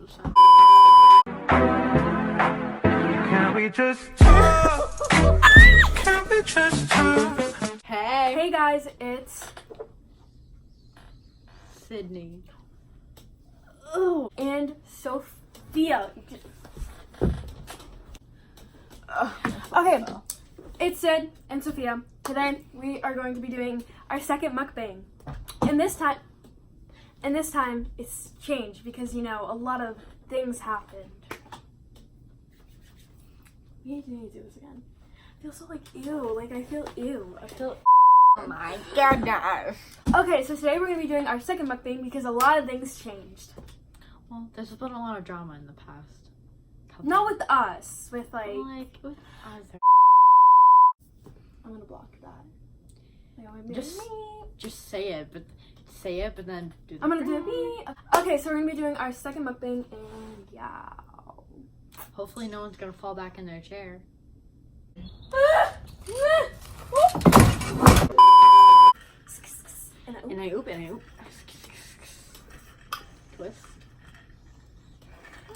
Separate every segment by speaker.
Speaker 1: Can we just talk? Can we just talk?
Speaker 2: Hey guys, it's
Speaker 3: Sydney.
Speaker 2: oh and Sophia. Okay, it's Sid and Sophia. Today we are going to be doing our second mukbang, and this time it's changed because a lot of things happened. We need to do this again. I feel so ew. I feel ew. I feel.
Speaker 3: Oh my goodness.
Speaker 2: Okay, so today we're gonna be doing our second mukbang because a lot of things changed.
Speaker 3: Well, there's been a lot of drama in the past.
Speaker 2: Not with us, with
Speaker 3: with other.
Speaker 2: I'm gonna block that.
Speaker 3: Just say it, but then do.
Speaker 2: I'm gonna do me. Okay, so we're gonna be doing our second mukbang, and yeah.
Speaker 3: Hopefully, no one's gonna fall back in their chair. And I oop. Twist.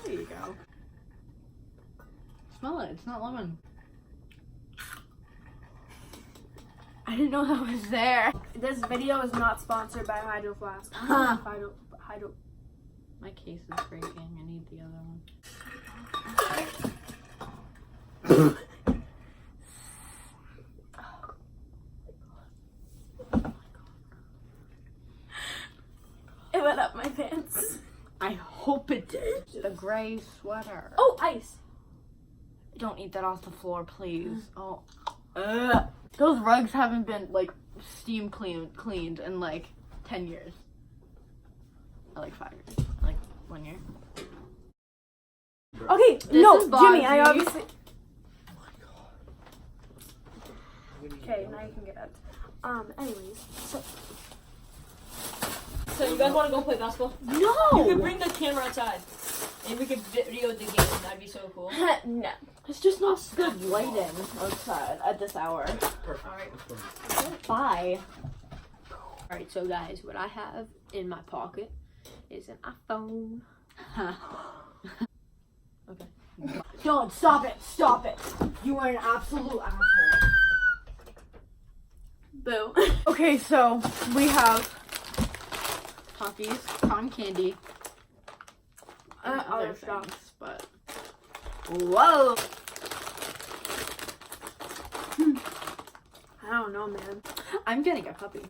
Speaker 3: There you go. Smell it. It's not lemon. I didn't know that was there.
Speaker 2: This video is not sponsored by Hydro Flask. Hydro.
Speaker 3: My case is breaking. I need the other one.
Speaker 2: It went up my pants.
Speaker 3: I hope it did. The gray sweater.
Speaker 2: Oh, ice.
Speaker 3: Don't eat that off the floor, please. Oh. Those rugs haven't been steam cleaned in 10 years. Or 5 years. 1 year.
Speaker 2: Okay, no, Jimmy, I obviously. Okay, now you can get out. Anyways,
Speaker 4: So you guys want to go play basketball?
Speaker 2: no.
Speaker 4: You can bring the camera outside, and we can video the game. That'd be so cool.
Speaker 2: No.
Speaker 3: It's just not good lighting outside at this hour.
Speaker 4: Alright.
Speaker 3: Bye.
Speaker 4: Alright, so guys, what I have in my pocket is an iPhone.
Speaker 3: Okay. Don't stop it! Stop it! You are an absolute asshole.
Speaker 2: Boo.
Speaker 3: Okay, so we have Puppies, cotton candy, and other
Speaker 2: stuff.
Speaker 3: things, but whoa!
Speaker 2: I don't know, man.
Speaker 3: I'm getting a puppy.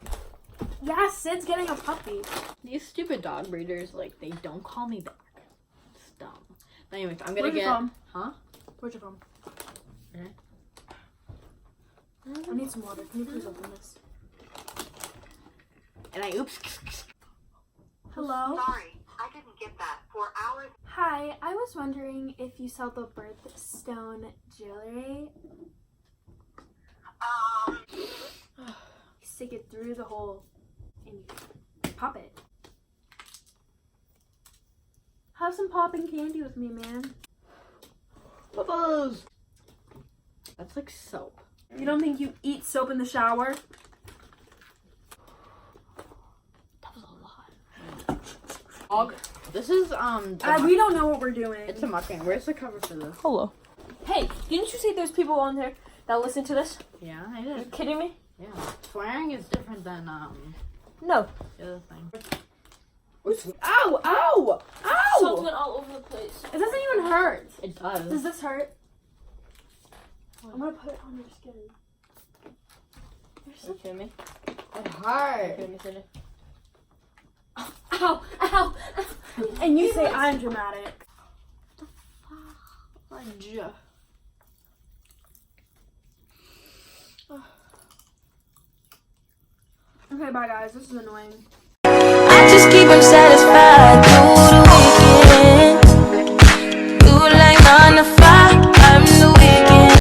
Speaker 2: Yeah, Sid's getting a puppy.
Speaker 3: These stupid dog breeders, they don't call me back. It's dumb. Anyways, I'm gonna
Speaker 2: Where's
Speaker 3: get.
Speaker 2: your phone?
Speaker 3: Huh?
Speaker 2: Where's your phone?
Speaker 3: Okay.
Speaker 2: I need some water. Can you please open this?
Speaker 3: And I oops.
Speaker 2: Hello?
Speaker 5: Sorry, I didn't get that. For hours.
Speaker 2: Hi, I was wondering if you sell the birthstone jewelry. You stick it through the hole and you pop it. Have some popping candy with me, man.
Speaker 3: Bubbles. That's like soap.
Speaker 2: You don't think you eat soap in the shower?
Speaker 3: That was a lot. This is
Speaker 2: We don't know what we're doing.
Speaker 3: It's a mukbang. Where's the cover for this?
Speaker 4: Hello. Hey, didn't you say there's people on there that listen to this?
Speaker 3: Yeah, I
Speaker 4: Are you
Speaker 3: did.
Speaker 4: kidding me?
Speaker 3: Yeah. Swearing is different than
Speaker 4: No.
Speaker 3: the other thing.
Speaker 2: Ow! Ow! Ow!
Speaker 4: Soap went all over the place.
Speaker 2: It doesn't even hurt.
Speaker 3: It does.
Speaker 2: Does this hurt? I'm gonna put it on your skin.
Speaker 4: Are you kidding me?
Speaker 3: It hurt.
Speaker 4: Kidding me, Cindy?
Speaker 2: Ow! Ow! And you say I'm dramatic. Okay, bye guys. This is annoying.